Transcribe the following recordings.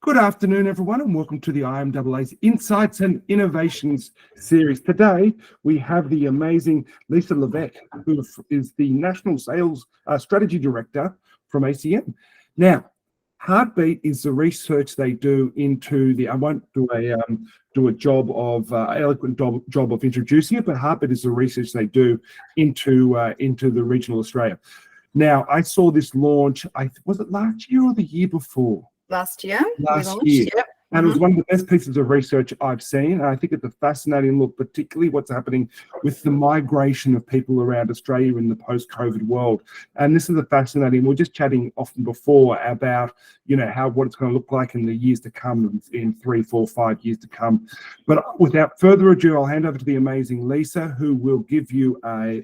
Good afternoon, everyone, and welcome to the IMAA's Insights and Innovations series. Today, we have the amazing Lisa Levesque, who is the National Sales Strategy Director from ACM. Now, Heartbeat is the research they do into the. I won't do a job of eloquent job of introducing it, but Heartbeat is the research they do into the regional Australia. Now, I saw this launch. Was it last year or the year before? Last year. Last year. Yep. And it was one of the best pieces of research I've seen. And I think it's a fascinating look, particularly what's happening with the migration of people around Australia in the post-COVID world. And this is a fascinating, we're just chatting often before about, what it's going to look like in the years to come, in 3, 4, 5 years to come. But without further ado, I'll hand over to the amazing Lisa, who will give you an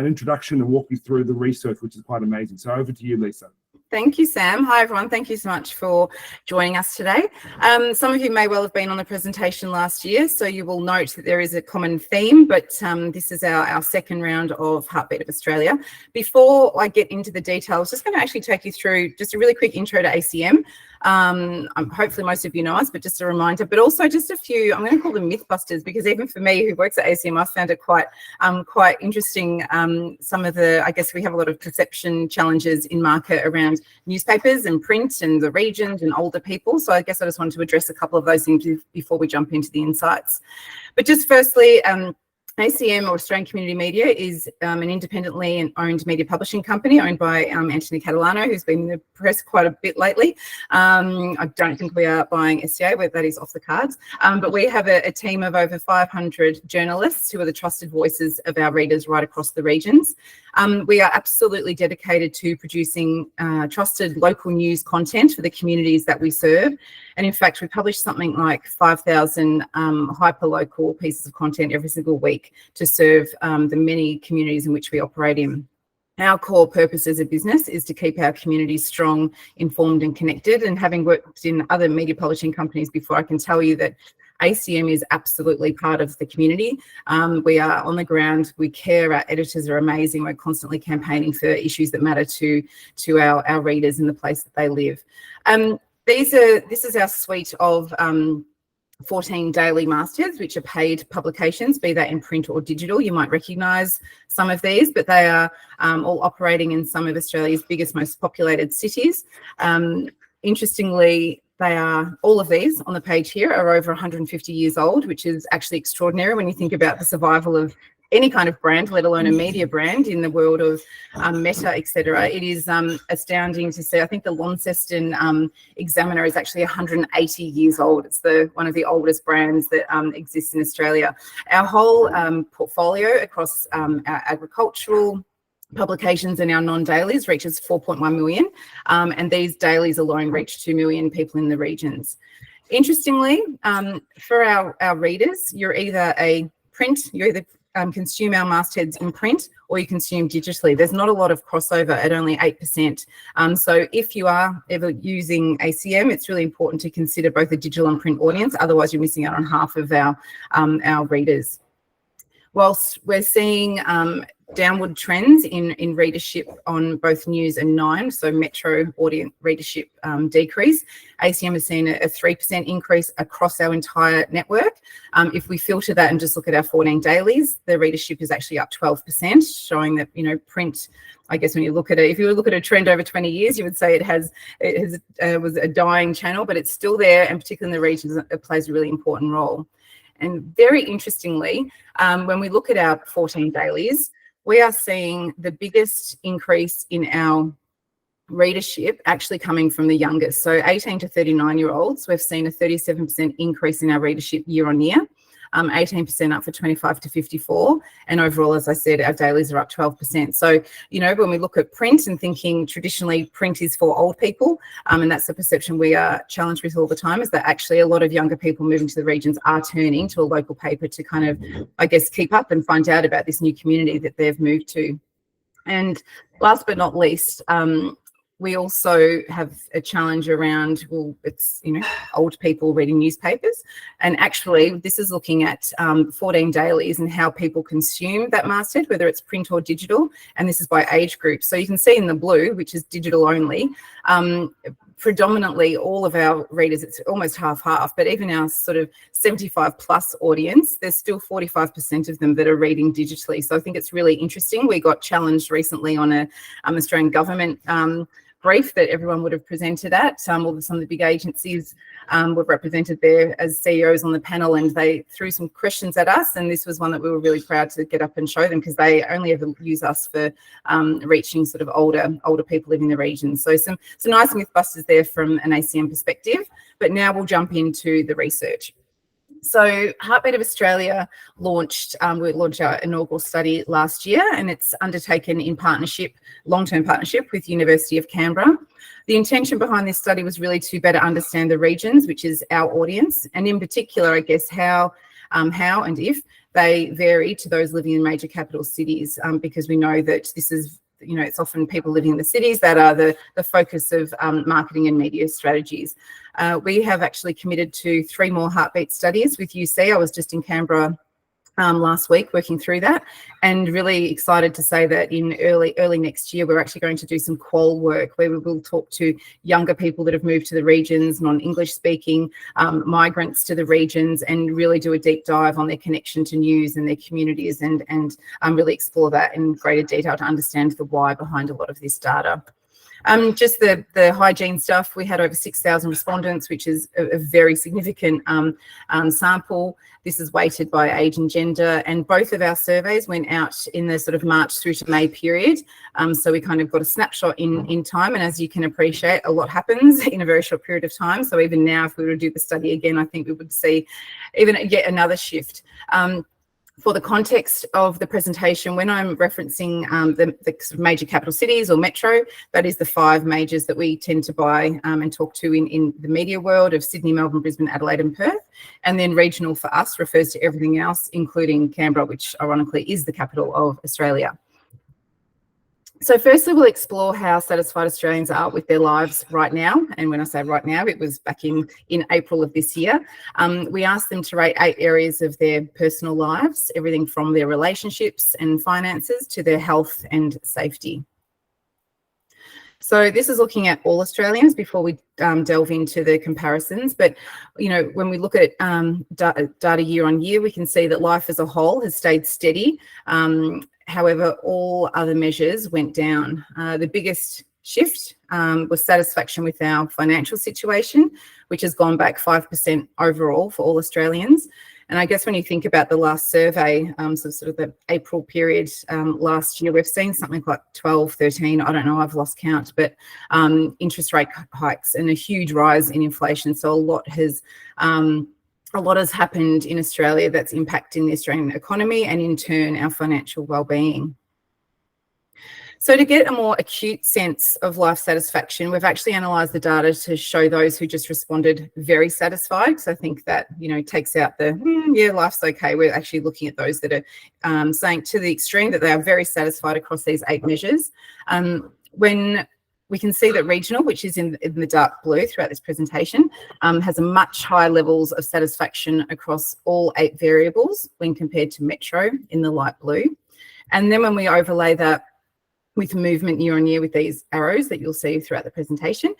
introduction and walk you through the research, which is quite amazing. So over to you, Lisa. Thank you, Sam. Hi, everyone. Thank you so much for joining us today. Some of you may well have been on the presentation last year, so you will note that there is a common theme, but this is our second round of Heartbeat of Australia. Before I get into the details, I was just going to actually take you through just a really quick intro to ACM. Hopefully most of you know us, but just a reminder, but also just a few, I'm going to call them mythbusters, because even for me who works at ACM, I found it quite interesting. Some of the, I guess we have a lot of perception challenges in market around newspapers and print and the regions and older people. So I guess I just wanted to address a couple of those things before we jump into the insights. But just firstly, ACM, or Australian Community Media, is an independently owned media publishing company owned by Anthony Catalano, who's been in the press quite a bit lately. I don't think we are buying SCA, but that is off the cards. But we have a team of over 500 journalists who are the trusted voices of our readers right across the regions. We are absolutely dedicated to producing trusted local news content for the communities that we serve. And in fact, we publish something like 5,000 hyper-local pieces of content every single week to serve the many communities in which we operate in. Our core purpose as a business is to keep our communities strong, informed and connected. And having worked in other media publishing companies before, I can tell you that ACM is absolutely part of the community. We are on the ground, we care, our editors are amazing, we're constantly campaigning for issues that matter to our readers in the place that they live. This is our suite of 14 daily mastheads, which are paid publications, be that in print or digital. You might recognise some of these, but they are all operating in some of Australia's biggest, most populated cities. Interestingly, all of these on the page here are over 150 years old, which is actually extraordinary when you think about the survival of any kind of brand, let alone a media brand in the world of Meta, etc. It is astounding to see. I think the Launceston Examiner is actually 180 years old. It's one of the oldest brands that exists in Australia. Our whole portfolio across our agricultural publications and our non-dailies reaches 4.1 million, and these dailies alone reach 2 million people in the regions. Interestingly, for our readers, you're either consume our mastheads in print or you consume digitally. There's not a lot of crossover at only 8%. So if you are ever using ACM, it's really important to consider both a digital and print audience. Otherwise, you're missing out on half of our readers. Whilst we're seeing downward trends in readership on both News and Nine, so metro audience readership decrease, ACM has seen a 3% increase across our entire network. If we filter that and just look at our 14 dailies, the readership is actually up 12%, showing that print, I guess when you look at it, if you look at a trend over 20 years, you would say it was a dying channel, but it's still there, and particularly in the regions, it plays a really important role. And very interestingly, when we look at our 14 dailies, we are seeing the biggest increase in our readership actually coming from the youngest. So 18 to 39-year-olds, we've seen a 37% increase in our readership year on year, 18% up for 25 to 54. And overall, as I said, our dailies are up 12%. So, when we look at print and thinking traditionally print is for old people, and that's the perception we are challenged with all the time, is that actually a lot of younger people moving to the regions are turning to a local paper to kind of, I guess, keep up and find out about this new community that they've moved to. And last but not least, we also have a challenge around, it's, old people reading newspapers. And actually, this is looking at 14 dailies and how people consume that masthead, whether it's print or digital. And this is by age group. So you can see in the blue, which is digital only, predominantly all of our readers, it's almost half, but even our sort of 75 plus audience, there's still 45% of them that are reading digitally. So I think it's really interesting. We got challenged recently on a Australian government brief that everyone would have presented at. Some of the big agencies were represented there as CEOs on the panel, and they threw some questions at us, and this was one that we were really proud to get up and show them, because they only ever use us for reaching sort of older people living in the region. So some nice mythbusters there from an ACM perspective. But now we'll jump into the research. So Heartbeat of Australia we launched our inaugural study last year, and it's undertaken in long-term partnership with University of Canberra. The intention behind this study was really to better understand the regions, which is our audience, and in particular, I guess, how and if they vary to those living in major capital cities, because we know that this is, it's often people living in the cities that are the focus of marketing and media strategies. We have actually committed to 3 more Heartbeat studies with UC. I was just in Canberra last week working through that, and really excited to say that in early next year, we're actually going to do some qual work where we will talk to younger people that have moved to the regions, non-English speaking migrants to the regions, and really do a deep dive on their connection to news and their communities, and really explore that in greater detail to understand the why behind a lot of this data. Just the hygiene stuff, we had over 6,000 respondents, which is a very significant sample. This is weighted by age and gender, and both of our surveys went out in the sort of March through to May period. So we kind of got a snapshot in time, and as you can appreciate, a lot happens in a very short period of time. So even now, if we were to do the study again, I think we would see even yet another shift. For the context of the presentation, when I'm referencing the sort of major capital cities or metro, that is the 5 majors that we tend to buy and talk to in the media world of Sydney, Melbourne, Brisbane, Adelaide and Perth. And then regional for us refers to everything else, including Canberra, which ironically is the capital of Australia. So firstly, we'll explore how satisfied Australians are with their lives right now. And when I say right now, it was back in April of this year. We asked them to rate 8 areas of their personal lives, everything from their relationships and finances to their health and safety. So this is looking at all Australians before we delve into the comparisons. But, when we look at data year on year, we can see that life as a whole has stayed steady. However, all other measures went down. The biggest shift was satisfaction with our financial situation, which has gone back 5% overall for all Australians. And I guess when you think about the last survey, so sort of the April period last year, we've seen something like 12, 13, I don't know, I've lost count, but interest rate hikes and a huge rise in inflation. So a lot has happened in Australia that's impacting the Australian economy and in turn our financial well-being. So to get a more acute sense of life satisfaction, we've actually analysed the data to show those who just responded very satisfied. So I think that, takes out the, yeah, life's okay. We're actually looking at those that are saying to the extreme that they are very satisfied across these 8 measures. When we can see that regional, which is in the dark blue throughout this presentation, has a much higher levels of satisfaction across all 8 variables when compared to metro in the light blue. And then when we overlay that with movement year on year with these arrows that you'll see throughout the presentation,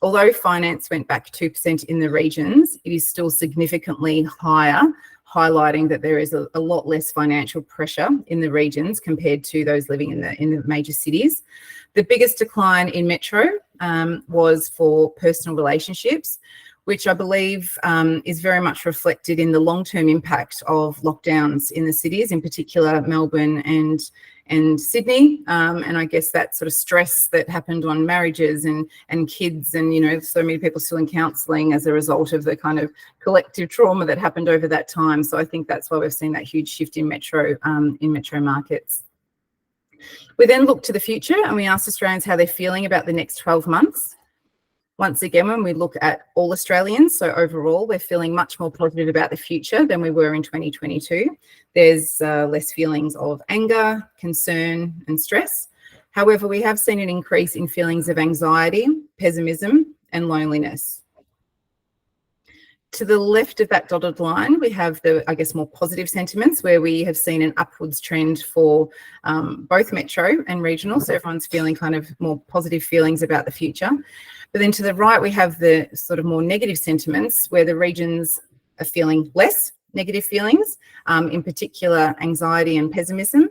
although finance went back 2% in the regions, it is still significantly higher, highlighting that there is a lot less financial pressure in the regions compared to those living in the major cities. The biggest decline in metro was for personal relationships, which I believe is very much reflected in the long-term impact of lockdowns in the cities, in particular Melbourne and Sydney, and I guess that sort of stress that happened on marriages and kids, and so many people still in counselling as a result of the kind of collective trauma that happened over that time. So I think that's why we've seen that huge shift in metro markets. We then look to the future and we asked Australians how they're feeling about the next 12 months. Once again, when we look at all Australians, so overall, we're feeling much more positive about the future than we were in 2022. There's less feelings of anger, concern, and stress. However, we have seen an increase in feelings of anxiety, pessimism, and loneliness. To the left of that dotted line, we have the, I guess, more positive sentiments where we have seen an upwards trend for both metro and regional. So everyone's feeling kind of more positive feelings about the future. But then to the right, we have the sort of more negative sentiments where the regions are feeling less negative feelings, in particular anxiety and pessimism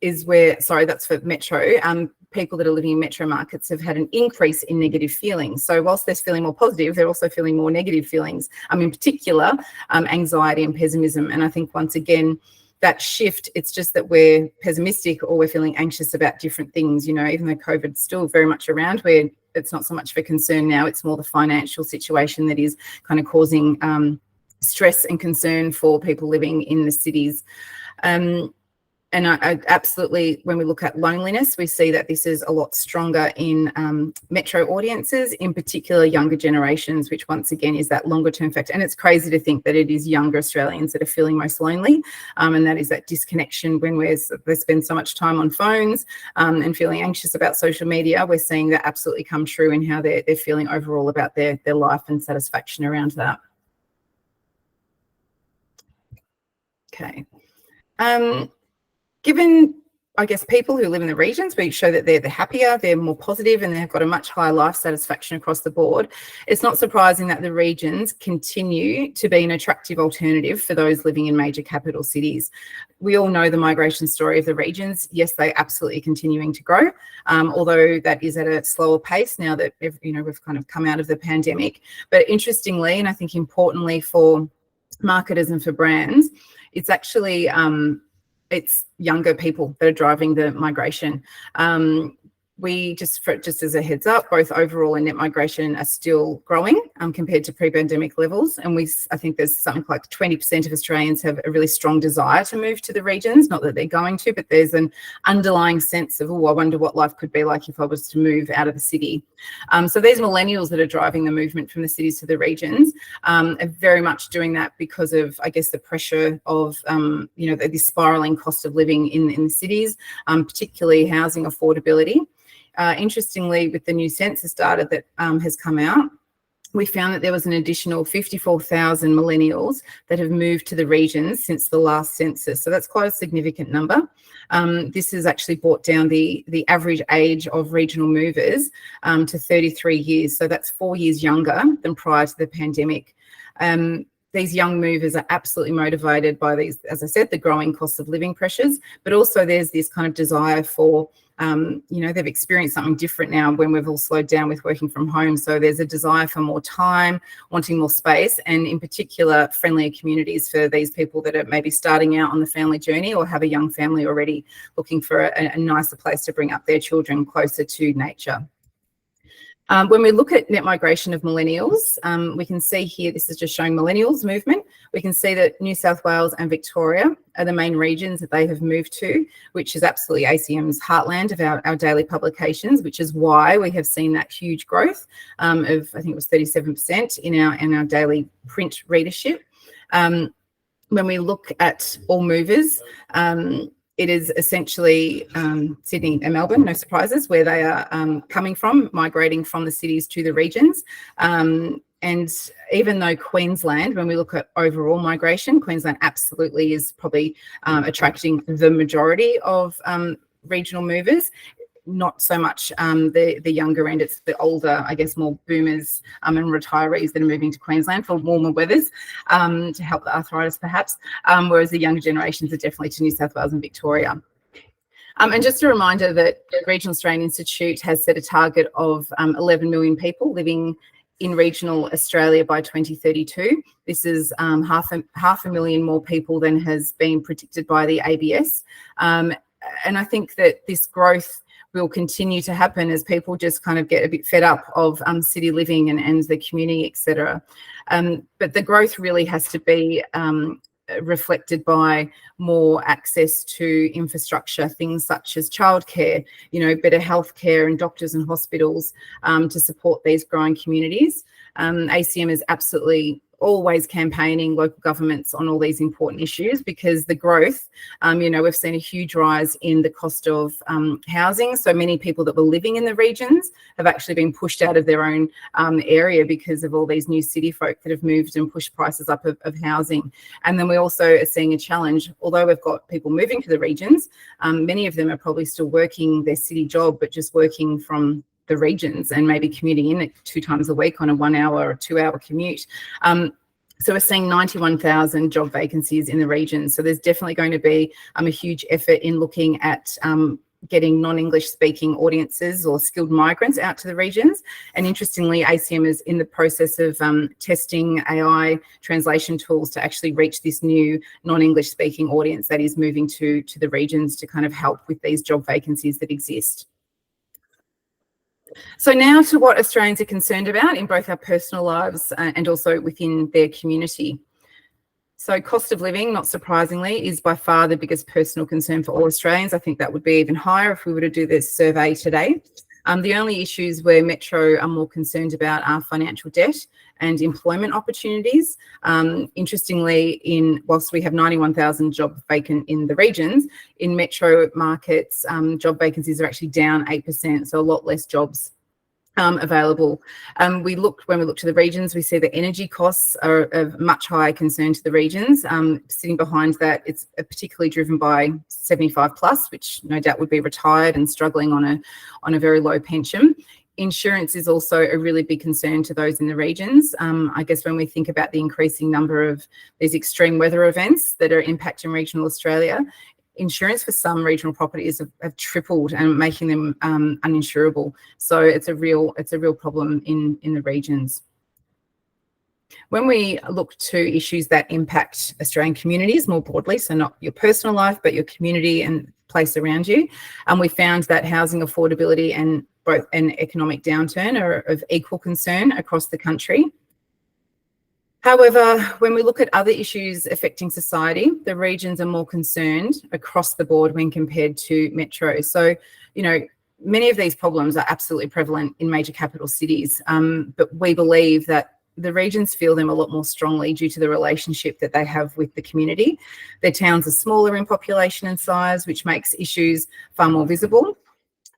is where, sorry, that's for metro. People that are living in metro markets have had an increase in negative feelings. So whilst they're feeling more positive, they're also feeling more negative feelings, in particular, anxiety and pessimism. And I think once again, that shift, it's just that we're pessimistic or we're feeling anxious about different things, you know, even though COVID's still very much around, where it's not so much of a concern now, it's more the financial situation that is kind of causing stress and concern for people living in the cities. And I absolutely, when we look at loneliness, we see that this is a lot stronger in metro audiences, in particular younger generations, which once again is that longer term factor. And it's crazy to think that it is younger Australians that are feeling most lonely. And that is that disconnection when they spend so much time on phones and feeling anxious about social media. We're seeing that absolutely come true in how they're feeling overall about their life and satisfaction around that. Okay. Given, I guess, people who live in the regions, we show that they're happier, they're more positive, and they've got a much higher life satisfaction across the board. It's not surprising that the regions continue to be an attractive alternative for those living in major capital cities. We all know the migration story of the regions. Yes, they're absolutely continuing to grow, although that is at a slower pace now that, you know, we've kind of come out of the pandemic. But interestingly, and I think importantly for marketers and for brands, it's actually it's younger people that are driving the migration. We just as a heads up, both overall and net migration are still growing compared to pre-pandemic levels. And I think there's something like 20% of Australians have a really strong desire to move to the regions, not that they're going to, but there's an underlying sense of, oh, I wonder what life could be like if I was to move out of the city. So these millennials that are driving the movement from the cities to the regions are very much doing that because of, I guess, the pressure of, you know, the spiraling cost of living in the cities, particularly housing affordability. Interestingly, with the new census data that has come out, we found that there was an additional 54,000 millennials that have moved to the regions since the last census. So that's quite a significant number. This has actually brought down the average age of regional movers to 33 years. So that's 4 years younger than prior to the pandemic. These young movers are absolutely motivated by these, as I said, the growing cost of living pressures, but also there's this kind of desire for, you know, they've experienced something different now when we've all slowed down with working from home. So there's a desire for more time, wanting more space, and in particular, friendlier communities for these people that are maybe starting out on the family journey or have a young family already looking for a nicer place to bring up their children closer to nature. When we look at net migration of millennials, we can see here, this is just showing millennials movement. We can see that New South Wales and Victoria are the main regions that they have moved to, which is absolutely ACM's heartland of our daily publications, which is why we have seen that huge growth of, I think it was 37% in our daily print readership. When we look at all movers, it is essentially Sydney and Melbourne, no surprises, where they are coming from, migrating from the cities to the regions. And even though Queensland, when we look at overall migration, Queensland absolutely is probably attracting the majority of regional movers. Not so much the younger end, it's the older, I guess, more boomers and retirees that are moving to Queensland for warmer weathers to help the arthritis perhaps, whereas the younger generations are definitely to New South Wales and Victoria. And just a reminder that the Regional Australian Institute has set a target of 11 million people living in regional Australia by 2032. This is half a million more people than has been predicted by the ABS. And I think that this growth will continue to happen as people just kind of get a bit fed up of city living and the community, etc. But the growth really has to be reflected by more access to infrastructure, things such as childcare, you know, better healthcare and doctors and hospitals to support these growing communities. ACM is absolutely always campaigning local governments on all these important issues, because the growth, we've seen a huge rise in the cost of housing. So many people that were living in the regions have actually been pushed out of their own area because of all these new city folk that have moved and pushed prices up of housing. And then we also are seeing a challenge, although we've got people moving to the regions, many of them are probably still working their city job, but just working from the regions and maybe commuting in 2 times a week on a 1 hour or 2 hour commute. So we're seeing 91,000 job vacancies in the region. So there's definitely going to be a huge effort in looking at getting non-English speaking audiences or skilled migrants out to the regions. And interestingly, ACM is in the process of testing AI translation tools to actually reach this new non-English speaking audience that is moving to the regions to kind of help with these job vacancies that exist. So now to what Australians are concerned about in both our personal lives and also within their community. So cost of living, not surprisingly, is by far the biggest personal concern for all Australians. I think that would be even higher if we were to do this survey today. The only issues where Metro are more concerned about are financial debt and employment opportunities. Interestingly, whilst we have 91,000 jobs vacant in the regions, in metro markets, job vacancies are actually down 8%, so a lot less jobs available. When we look to the regions, we see that energy costs are of much higher concern to the regions. Sitting behind that, it's particularly driven by 75 plus, which no doubt would be retired and struggling on a very low pension. Insurance is also a really big concern to those in the regions. I guess when we think about the increasing number of these extreme weather events that are impacting regional Australia, insurance for some regional properties have tripled and making them uninsurable. So it's a real problem in the regions. When we look to issues that impact Australian communities more broadly, so not your personal life, but your community and place around you, we found that housing affordability and both an economic downturn are of equal concern across the country. However, when we look at other issues affecting society, the regions are more concerned across the board when compared to Metro. So, many of these problems are absolutely prevalent in major capital cities, but we believe that the regions feel them a lot more strongly due to the relationship that they have with the community. Their towns are smaller in population and size, which makes issues far more visible.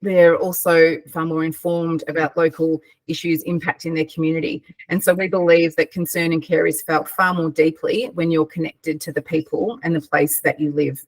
They're also far more informed about local issues impacting their community. And so we believe that concern and care is felt far more deeply when you're connected to the people and the place that you live.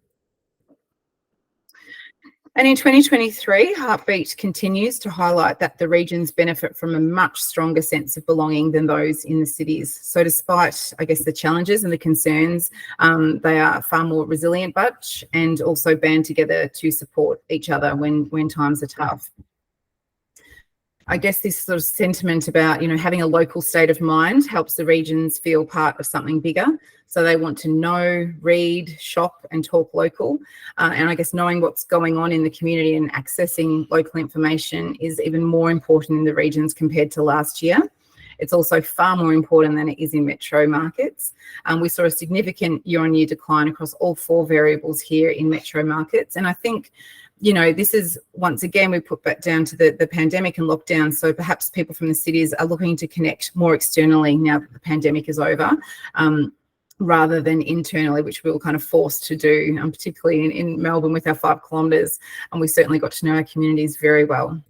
And in 2023, Heartbeat continues to highlight that the regions benefit from a much stronger sense of belonging than those in the cities. So despite, I guess, the challenges and the concerns, they are a far more resilient bunch and also band together to support each other when times are tough. I guess this sort of sentiment about, having a local state of mind helps the regions feel part of something bigger. So they want to know, read, shop and talk local. And I guess knowing what's going on in the community and accessing local information is even more important in the regions compared to last year. It's also far more important than it is in metro markets. We saw a significant year-on-year decline across all 4 variables here in metro markets. And I think this is, once again, we put that down to the pandemic and lockdown. So perhaps people from the cities are looking to connect more externally now that the pandemic is over, rather than internally, which we were kind of forced to do, particularly in Melbourne with our 5 kilometres. And we certainly got to know our communities very well.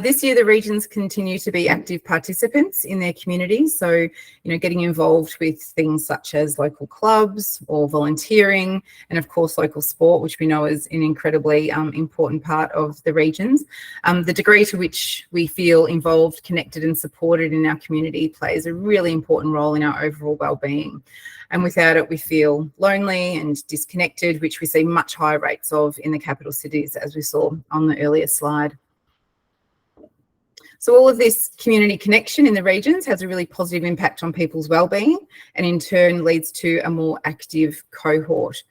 This year, the regions continue to be active participants in their communities. So, getting involved with things such as local clubs or volunteering, and of course, local sport, which we know is an incredibly important part of the regions. The degree to which we feel involved, connected and supported in our community plays a really important role in our overall well-being. And without it, we feel lonely and disconnected, which we see much higher rates of in the capital cities, as we saw on the earlier slide. So all of this community connection in the regions has a really positive impact on people's wellbeing and in turn leads to a more active cohort.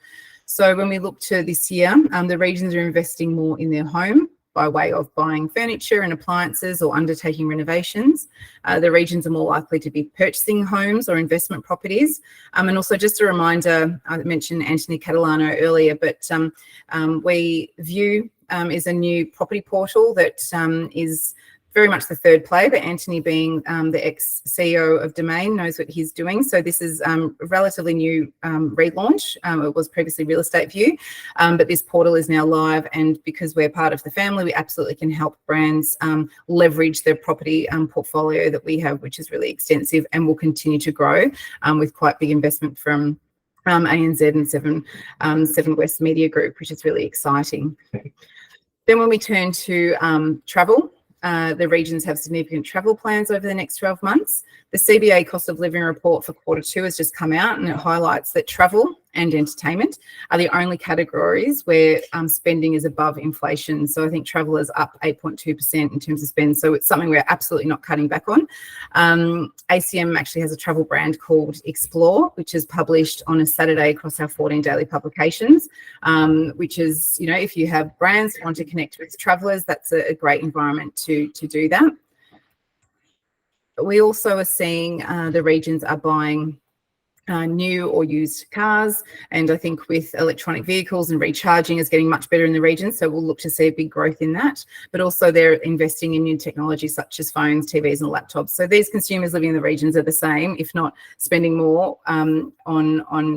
So when we look to this year, the regions are investing more in their home by way of buying furniture and appliances or undertaking renovations. The regions are more likely to be purchasing homes or investment properties. And also just a reminder, I mentioned Anthony Catalano earlier, but We View is a new property portal that is very much the third play, but Anthony, being the ex-CEO of Domain, knows what he's doing. So this is a relatively new relaunch. It was previously Real Estate View, but this portal is now live, and because we're part of the family, we absolutely can help brands leverage their property portfolio that we have, which is really extensive and will continue to grow with quite big investment from ANZ and Seven West Media Group, which is really exciting. Then when we turn to travel, the regions have significant travel plans over the next 12 months. The CBA cost of living report for Q2 has just come out, and it highlights that travel and entertainment are the only categories where spending is above inflation. So I think travel is up 8.2% in terms of spend. So it's something we're absolutely not cutting back on. ACM actually has a travel brand called Explore, which is published on a Saturday across our 14 daily publications, which is, you know, if you have brands that want to connect with travellers, that's a great environment to do that. But we also are seeing the regions are buying new or used cars, and I think with electronic vehicles and recharging is getting much better in the region, so we'll look to see a big growth in that. But also they're investing in new technology such as phones, TVs and laptops. So these consumers living in the regions are the same, if not spending more on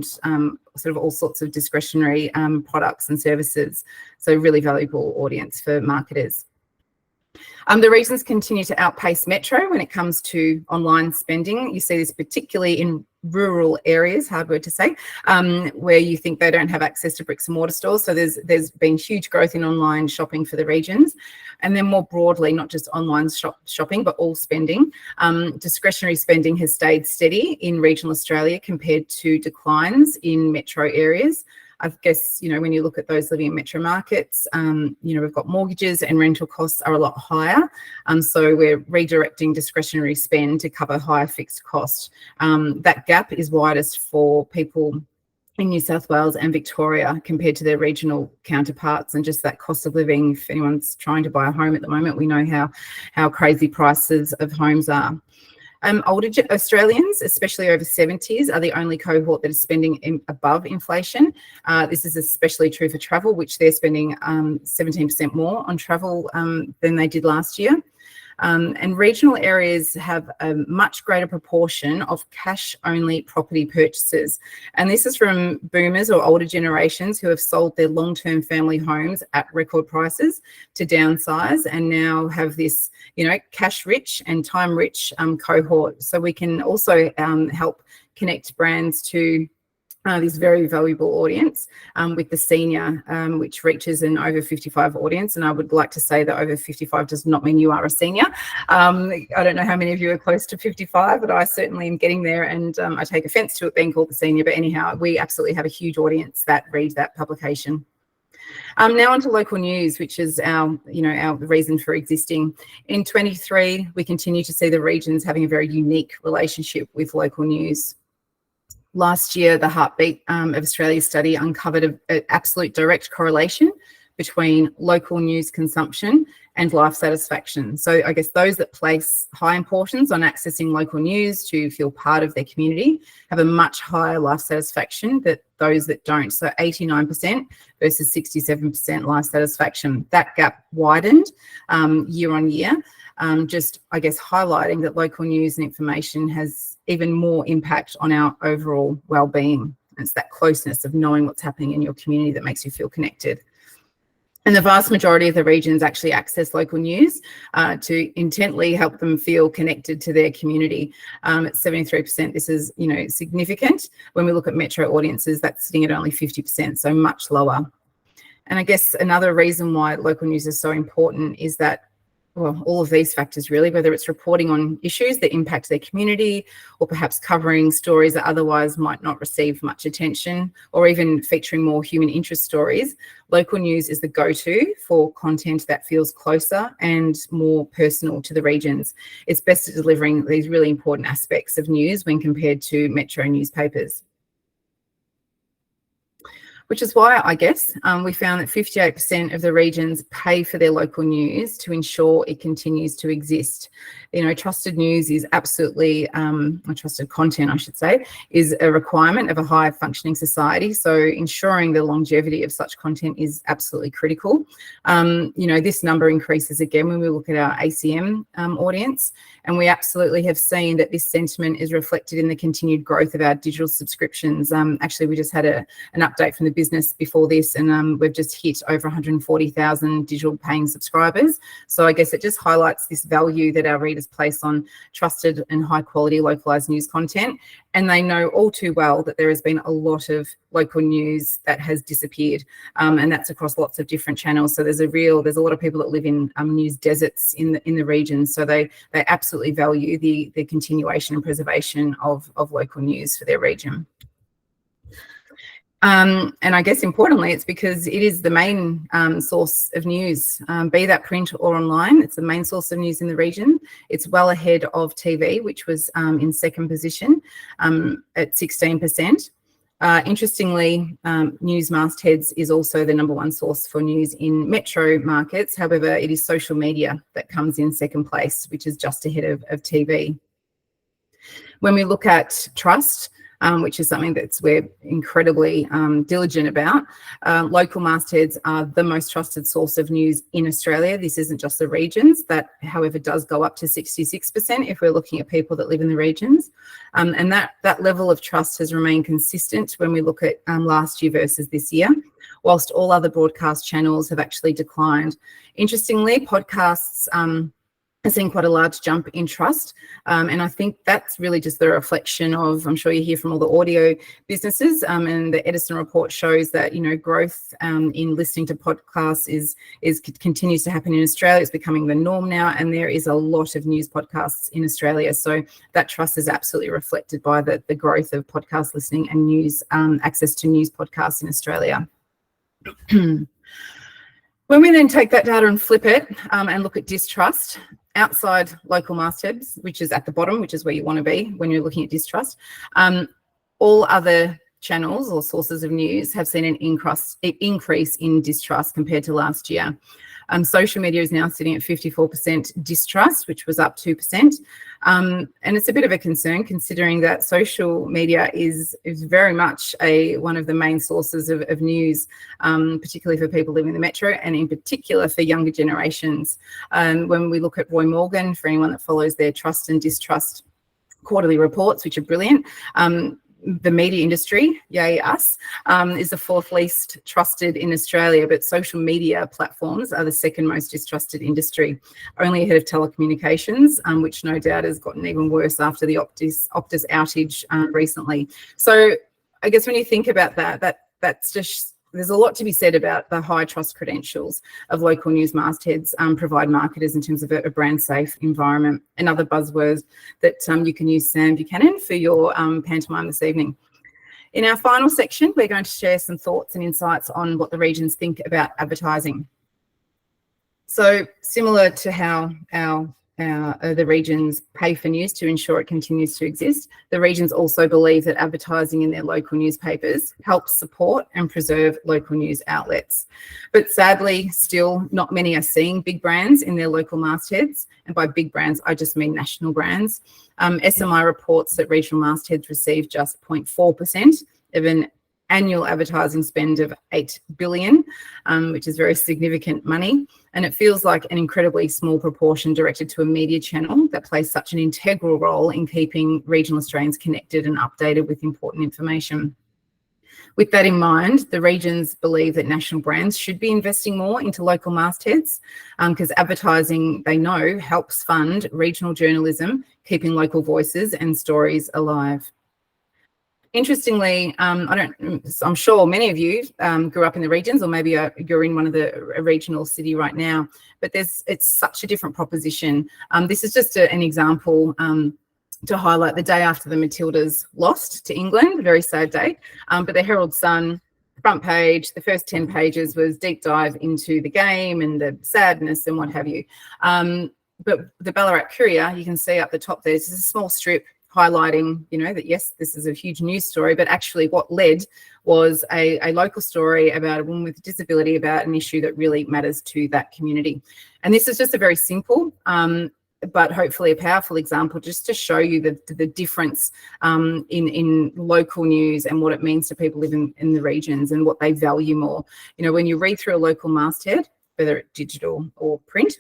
sort of all sorts of discretionary products and services. So really valuable audience for marketers. The regions continue to outpace metro when it comes to online spending. You see this particularly in rural areas, hard word to say, where you think they don't have access to bricks and mortar stores. So there's been huge growth in online shopping for the regions. And then more broadly, not just online shopping, but all spending. Discretionary spending has stayed steady in regional Australia compared to declines in metro areas. I guess, you know, when you look at those living in metro markets, you know, we've got mortgages and rental costs are a lot higher. So we're redirecting discretionary spend to cover higher fixed costs. That gap is widest for people in New South Wales and Victoria compared to their regional counterparts, and just that cost of living. If anyone's trying to buy a home at the moment, we know how crazy prices of homes are. Older Australians, especially over 70s, are the only cohort that is spending above inflation. This is especially true for travel, which they're spending 17% more on travel than they did last year. And regional areas have a much greater proportion of cash-only property purchases. And this is from boomers or older generations who have sold their long-term family homes at record prices to downsize and now have this, you know, cash-rich and time-rich cohort. So we can also help connect brands to this very valuable audience with the senior, which reaches an over 55 audience. And I would like to say that over 55 does not mean you are a senior. I don't know how many of you are close to 55, but I certainly am getting there, and I take offence to it being called the senior. But anyhow, we absolutely have a huge audience that reads that publication. Now onto local news, which is our reason for existing. In 23, we continue to see the regions having a very unique relationship with local news. Last year, the Heartbeat of Australia study uncovered an absolute direct correlation between local news consumption and life satisfaction. So I guess those that place high importance on accessing local news to feel part of their community have a much higher life satisfaction than those that don't. So 89% versus 67% life satisfaction. That gap widened year on year, just, I guess, highlighting that local news and information has even more impact on our overall well-being. It's that closeness of knowing what's happening in your community that makes you feel connected. And the vast majority of the regions actually access local news to intently help them feel connected to their community. At 73%, this is, you know, significant. When we look at metro audiences, that's sitting at only 50%, so much lower. And I guess another reason why local news is so important is that, well, all of these factors really, whether it's reporting on issues that impact their community or perhaps covering stories that otherwise might not receive much attention, or even featuring more human interest stories, local news is the go-to for content that feels closer and more personal to the regions. It's best at delivering these really important aspects of news when compared to metro newspapers. which is why I guess we found that 58% of the regions pay for their local news to ensure it continues to exist. You know, trusted news is absolutely, or trusted content, I should say, is a requirement of a high functioning society. So ensuring the longevity of such content is absolutely critical. You know, this number increases again when we look at our ACM audience, and we absolutely have seen that this sentiment is reflected in the continued growth of our digital subscriptions. Actually, we just had an update from the business before this, and we've just hit over 140,000 digital paying subscribers. So I guess it just highlights this value that our readers place on trusted and high quality localized news content. And they know all too well that there has been a lot of local news that has disappeared, and that's across lots of different channels. So there's a lot of people that live in news deserts in the region. So they absolutely value the continuation and preservation of local news for their region. And I guess importantly, it's because it is the main source of news, be that print or online. It's the main source of news in the region. It's well ahead of TV, which was in second position at 16%. Interestingly, news mastheads is also the number one source for news in metro markets. However, it is social media that comes in second place, which is just ahead of TV. When we look at trust, which is something that we're incredibly diligent about. Local mastheads are the most trusted source of news in Australia. This isn't just the regions. That, however, does go up to 66% if we're looking at people that live in the regions. And that level of trust has remained consistent when we look at last year versus this year, whilst all other broadcast channels have actually declined. Interestingly, podcasts I've seen quite a large jump in trust. And I think that's really just the reflection of, I'm sure you hear from all the audio businesses, and the Edison report shows that, you know, growth in listening to podcasts continues to happen in Australia. It's becoming the norm now, and there is a lot of news podcasts in Australia. So that trust is absolutely reflected by the growth of podcast listening and news access to news podcasts in Australia. When we then take that data and flip it and look at distrust, outside local mastheads, which is at the bottom, which is where you want to be when you're looking at distrust, all other channels or sources of news have seen an increase in distrust compared to last year. Social media is now sitting at 54% distrust, which was up 2%. And it's a bit of a concern considering that social media is very much one of the main sources of news, particularly for people living in the metro and in particular for younger generations. When we look at Roy Morgan, for anyone that follows their trust and distrust quarterly reports, which are brilliant, the media industry, yay us, is the fourth least trusted in Australia, but social media platforms are the second most distrusted industry, only ahead of telecommunications, which no doubt has gotten even worse after the Optus outage recently. So I guess when you think about that's just, there's a lot to be said about the high trust credentials of local news mastheads provide marketers in terms of a brand safe environment. Another buzzword that you can use, Sam Buchanan, for your pantomime this evening. In our final section, we're going to share some thoughts and insights on what the regions think about advertising. So similar to how the regions pay for news to ensure it continues to exist, the regions also believe that advertising in their local newspapers helps support and preserve local news outlets. But sadly, still not many are seeing big brands in their local mastheads. And by big brands, I just mean national brands. SMI reports that regional mastheads receive just 0.4% of an annual advertising spend of $8 billion, which is very significant money. And it feels like an incredibly small proportion directed to a media channel that plays such an integral role in keeping regional Australians connected and updated with important information. With that in mind, the regions believe that national brands should be investing more into local mastheads because advertising, they know, helps fund regional journalism, keeping local voices and stories alive. Interestingly, I'm sure many of you grew up in the regions, or maybe you're in one of a regional city right now, but it's such a different proposition. This is just an example to highlight the day after the Matildas lost to England, a very sad day, but the Herald Sun front page, the first 10 pages was deep dive into the game and the sadness and what have you. But the Ballarat Courier, you can see up the top there's a small strip highlighting, that yes, this is a huge news story, but actually what led was a local story about a woman with a disability, about an issue that really matters to that community. And this is just a very simple, but hopefully a powerful example, just to show you the difference in local news and what it means to people living in the regions and what they value more. When you read through a local masthead, whether it's digital or print,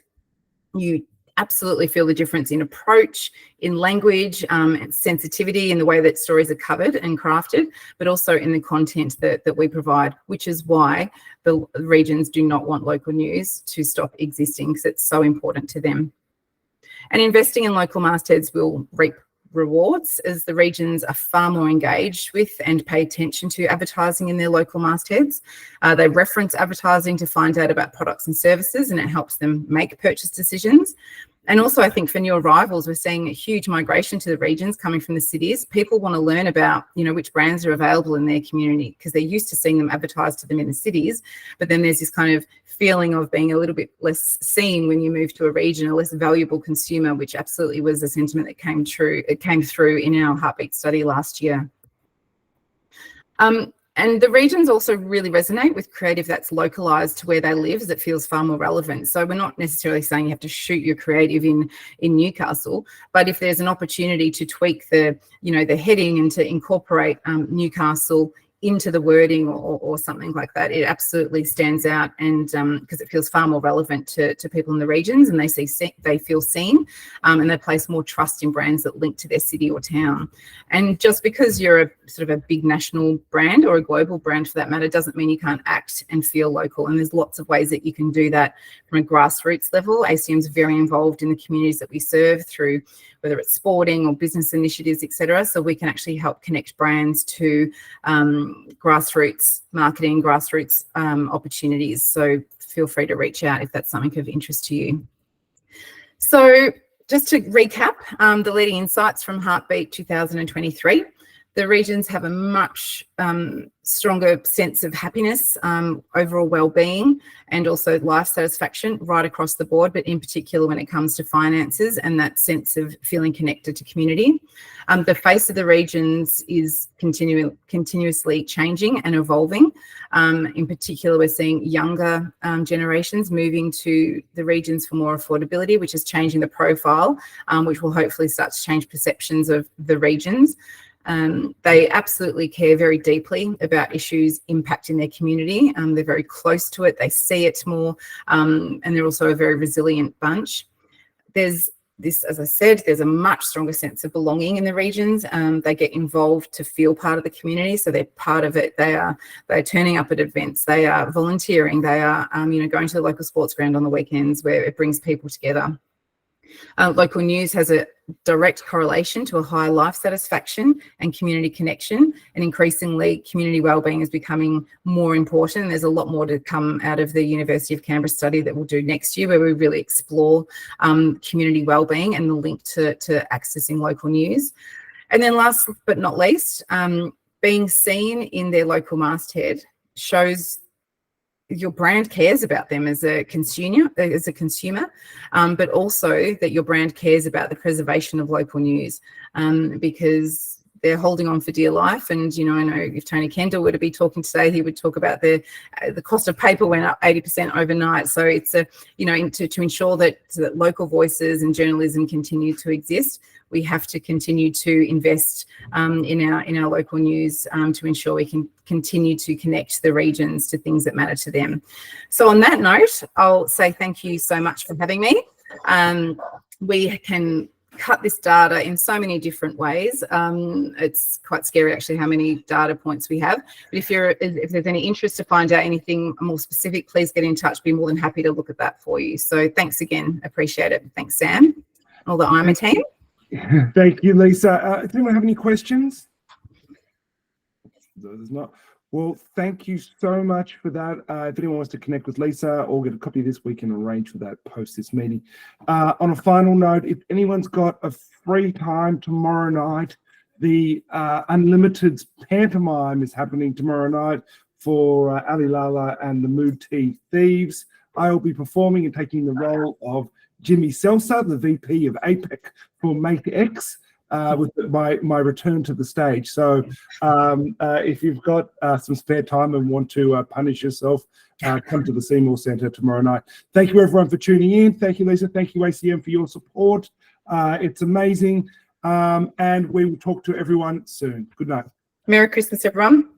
you absolutely feel the difference in approach, in language, and sensitivity in the way that stories are covered and crafted, but also in the content that we provide, which is why the regions do not want local news to stop existing, because it's so important to them. And investing in local mastheads will reap rewards, as the regions are far more engaged with and pay attention to advertising in their local mastheads. They reference advertising to find out about products and services, and it helps them make purchase decisions. And also, I think for new arrivals, we're seeing a huge migration to the regions coming from the cities. People want to learn about, which brands are available in their community, because they're used to seeing them advertised to them in the cities. But then there's this kind of feeling of being a little bit less seen when you move to a region, a less valuable consumer, which absolutely was a sentiment that came through in our Heartbeat study last year. And the regions also really resonate with creative that's localised to where they live, as it feels far more relevant. So we're not necessarily saying you have to shoot your creative in Newcastle, but if there's an opportunity to tweak the heading and to incorporate Newcastle into the wording or something like that, it absolutely stands out, and because it feels far more relevant to people in the regions, and they feel seen, and they place more trust in brands that link to their city or town. And just because you're a sort of a big national brand, or a global brand for that matter, doesn't mean you can't act and feel local. And there's lots of ways that you can do that from a grassroots level. ACM is very involved in the communities that we serve through whether it's sporting or business initiatives, etc. So we can actually help connect brands to grassroots marketing, grassroots opportunities. So feel free to reach out if that's something of interest to you. So just to recap the leading insights from Heartbeat 2023, the regions have a much stronger sense of happiness, overall well-being, and also life satisfaction right across the board, but in particular when it comes to finances and that sense of feeling connected to community. The face of the regions is continuously changing and evolving. In particular, we're seeing younger generations moving to the regions for more affordability, which is changing the profile, which will hopefully start to change perceptions of the regions. They absolutely care very deeply about issues impacting their community. They're very close to it. They see it more, and they're also a very resilient bunch. There's this, as I said, there's a much stronger sense of belonging in the regions. They get involved to feel part of the community, so they're part of it. They're turning up at events. They are volunteering. They are, going to the local sports ground on the weekends, where it brings people together. Local news has a direct correlation to a high life satisfaction and community connection, and increasingly community wellbeing is becoming more important. There's a lot more to come out of the University of Canberra study that we'll do next year, where we really explore community wellbeing and the link to accessing local news. And then last but not least, being seen in their local masthead shows your brand cares about them as a consumer, but also that your brand cares about the preservation of local news, because they're holding on for dear life. And, I know if Tony Kendall were to be talking today, he would talk about the cost of paper went up 80% overnight. So it's to ensure that local voices and journalism continue to exist, we have to continue to invest in our local news to ensure we can continue to connect the regions to things that matter to them. So on that note, I'll say thank you so much for having me. We can cut this data in so many different ways. It's quite scary actually how many data points we have. But if there's any interest to find out anything more specific, please get in touch. Be more than happy to look at that for you. So thanks again, appreciate it. Thanks, Sam, all the IMA team. Thank you, Lisa. Does anyone have any questions? There's not. Well, thank you so much for that. If anyone wants to connect with Lisa or get a copy of this, we can arrange for that post this meeting. On a final note, if anyone's got a free time tomorrow night, the Unlimited pantomime is happening tomorrow night for Ali Lala and the Mood Tea Thieves. I will be performing and taking the role of Jimmy Seltzer, the VP of APEC for Mate X. with my return to the stage. So if you've got some spare time and want to punish yourself, come to the Seymour Centre tomorrow night. Thank you everyone for tuning in. Thank you, Lisa. Thank you, ACM, for your support. It's amazing. And we will talk to everyone soon. Good night. Merry Christmas, everyone.